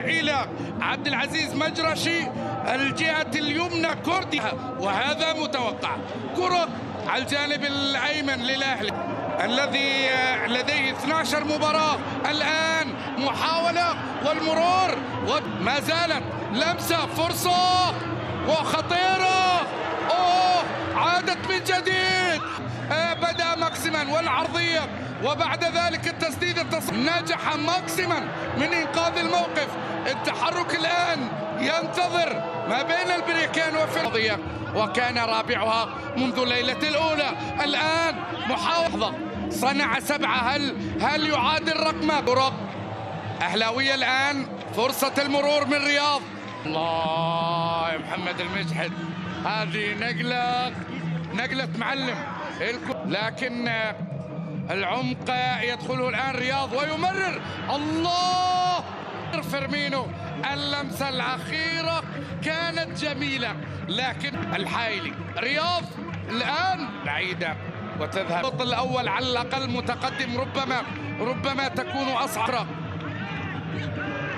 إلى عبد العزيز مجرشي الجهة اليمنى كردي، وهذا متوقع. كرة على الجانب الأيمن للأهلي الذي لديه 12 مباراة الآن. محاولة والمرور وما زالت لمسة، فرصة وخطيرة. عادت من جديد. بدأ ماكسيمان والعرضية وبعد ذلك التسديد نجح ماكسيمان من إنقاذ الموقف. التحرك الآن ينتظر ما بين البريكان وفي وكان رابعها منذ الليلة الأولى. الآن محاولة صنع 7. هل يعادل رقمه؟ أهلاوية الآن فرصة المرور من رياض. الله يا محمد المجحد، هذه نقلة معلم، لكن العمق يدخله الآن رياض ويمرر. الله، فيرمينو اللمسة الأخيرة كانت جميلة، لكن الحايلي رياض الآن بعيدة وتذهب. الشوط الأول على الأقل متقدم، ربما تكون أصعب.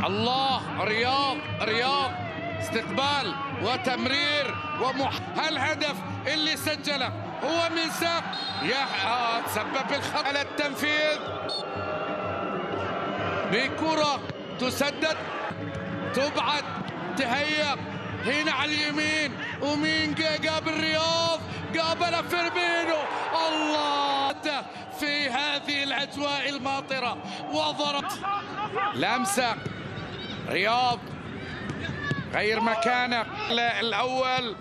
الله، رياض استقبال وتمرير الهدف اللي سجله هو من ساق تسبب الخطأ على التنفيذ بكرة تسدد تبعد تهيأ هنا على اليمين. ومين قابل رياض؟ قابل فيرمينو. الله، في هذه الأجواء الماطرة وضرب لمسة. رياض غير مكانه الأول،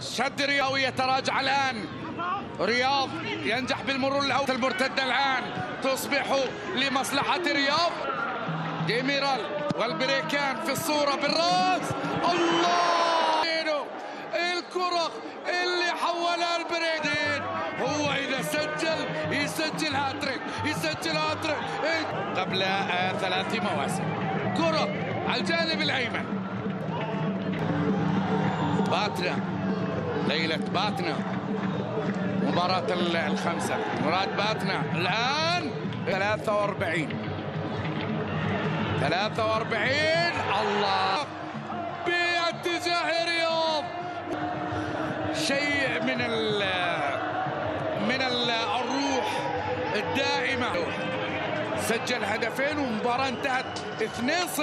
شد رياض ويتراجع الآن. رياض ينجح بالمرور الأول. المرتدة الآن تصبح لمصلحة رياض. ديميرال والبريكان في الصورة بالراس. الله، الكرة اللي حولها البريكان. هو إذا يسجل هاتريك قبل 3 مواسم. كرة على الجانب الأيمن، باتنا، ليلة باتنا، مباراة الخمسة، مراد باتنا الآن 43. الله، باتجاه رياض. شيء من الروح الدائمة. سجل هدفين ومباراة انتهت 2-0.